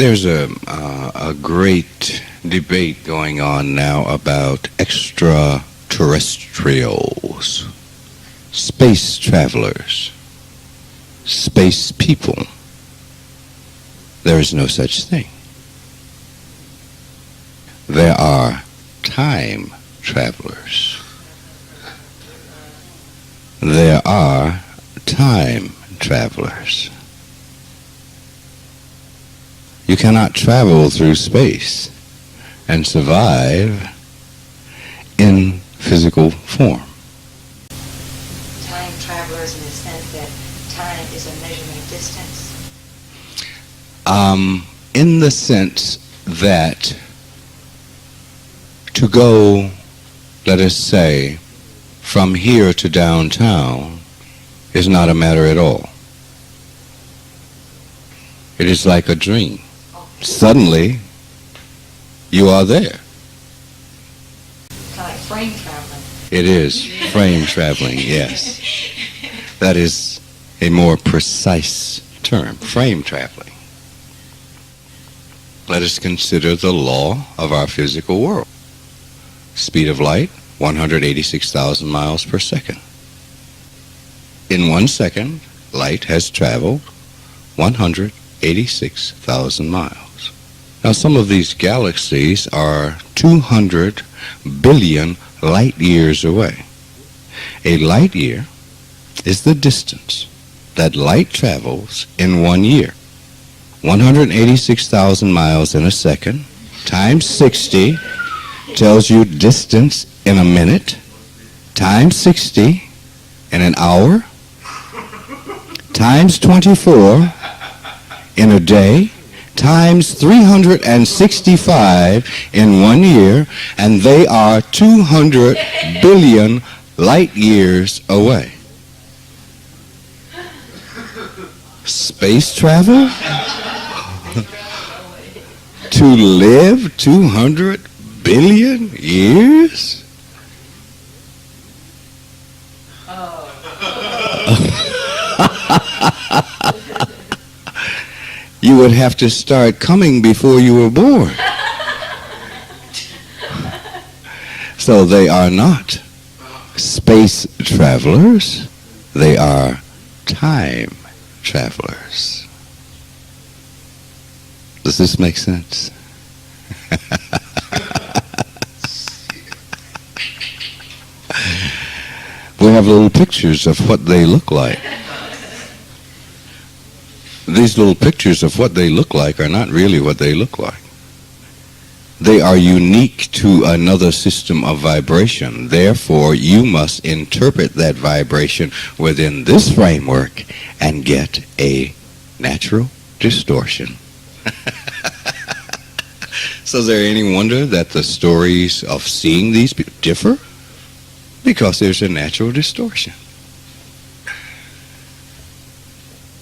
There's a great debate going on now about extraterrestrials, space travelers, space people. There is no such thing. There are time travelers. There are time travelers. You cannot travel through space and survive in physical form. Time travelers in the sense that time is a measurement of distance? In the sense that to go, let us say, from here to downtown is not a matter at all. It is like a dream. Suddenly, you are there. Kind of like frame traveling. It is frame traveling, yes. That is a more precise term, frame traveling. Let us consider the law of our physical world. Speed of light, 186,000 miles per second. In 1 second, light has traveled 186,000 miles. Now, some of these galaxies are 200 billion light years away. A light year is the distance that light travels in 1 year. 186,000 miles in a second times 60 tells you distance in a minute, times 60 in an hour, times 24 in a day, times 365 in 1 year, and they are 200 billion light years away. Space travel? To live 200 billion years? You would have to start coming before you were born. So they are not space travelers, they are time travelers. Does this make sense? We have little pictures of what they look like. These little pictures of what they look like are not really what they look like. They are unique to another system of vibration. Therefore, you must interpret that vibration within this framework and get a natural distortion. So is there any wonder that the stories of seeing these people differ? Because there's a natural distortion.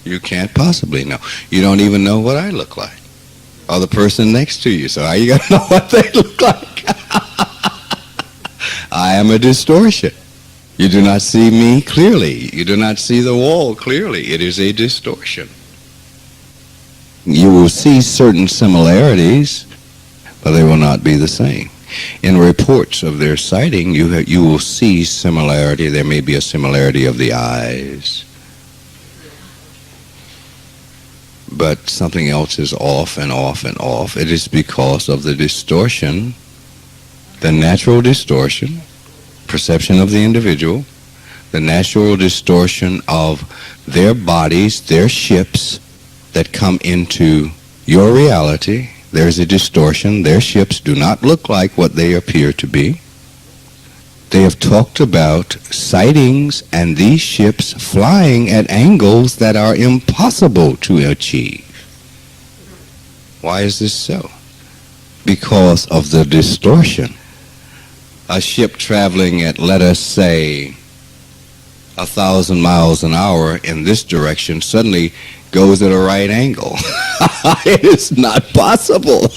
You can't possibly know. You don't even know what I look like, or the person next to you. So how are you going to know what they look like? I am a distortion. You do not see me clearly. You do not see the wall clearly. It is a distortion. You will see certain similarities, but they will not be the same. In reports of their sighting, you will see similarity. There may be a similarity of the eyes, but something else is off and off and off. It is because of the distortion, the natural distortion, perception of the individual, the natural distortion of their bodies, their ships that come into your reality. There's a distortion. Their ships do not look like what they appear to be. They have talked about sightings and these ships flying at angles that are impossible to achieve. Why is this so? Because of the distortion. A ship traveling at, let us say, 1,000 miles an hour in this direction suddenly goes at a right angle. It is not possible.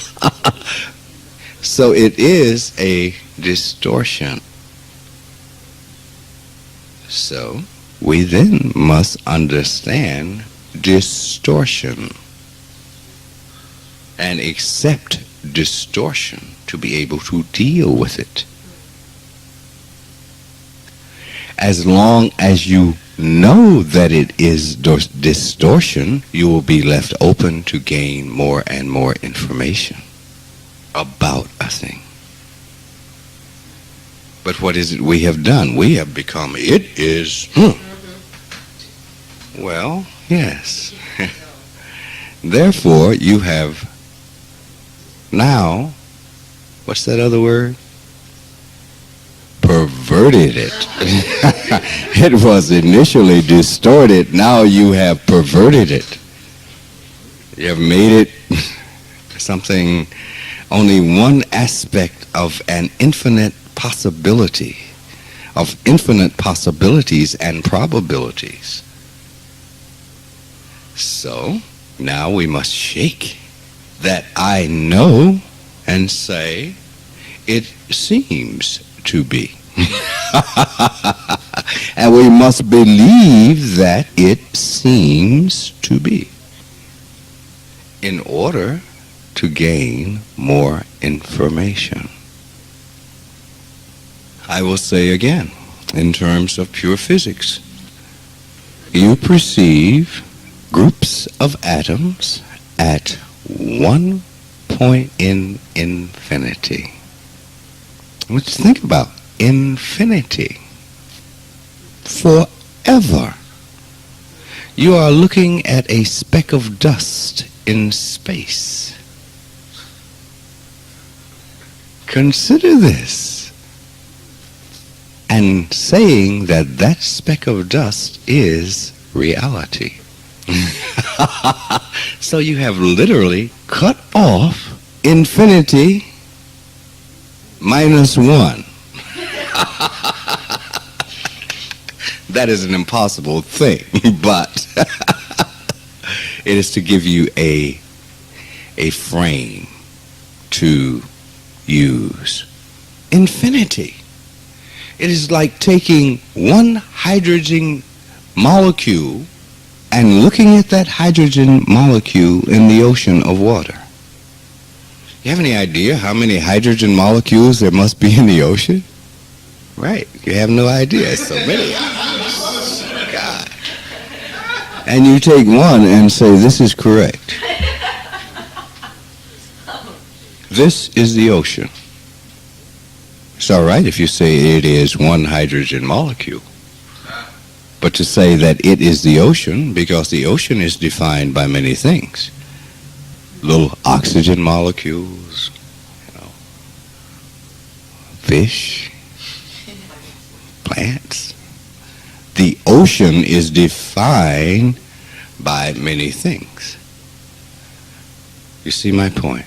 So it is a distortion. So we then must understand distortion. and accept distortion to be able to deal with it. As long as you know that it is distortion, you will be left open to gain more and more information about a thing. But what is it we have done? We have become, it is, Well, yes. Therefore, you have now, what's that other word? Perverted it. It was initially distorted, now you have perverted it. You have made it something, only one aspect of an infinite possibility, of infinite possibilities and probabilities. So, now we must shake that I know and say, it seems to be. And we must believe that it seems to be in order to gain more information. I will say again, in terms of pure physics, you perceive groups of atoms at one point in infinity. Let's think about infinity. Forever. You are looking at a speck of dust in space. Consider this. And saying that that speck of dust is reality. So you have literally cut off infinity minus one. That is an impossible thing, but it is to give you a frame to use. Infinity. It is like taking one hydrogen molecule and looking at that hydrogen molecule in the ocean of water. You have any idea how many hydrogen molecules there must be in the ocean? Right, you have no idea. So many. God. And you take one and say, this is correct. This is the ocean. It's all right if you say it is one hydrogen molecule. But to say that it is the ocean, because the ocean is defined by many things. Little oxygen molecules, fish, plants. The ocean is defined by many things. You see my point?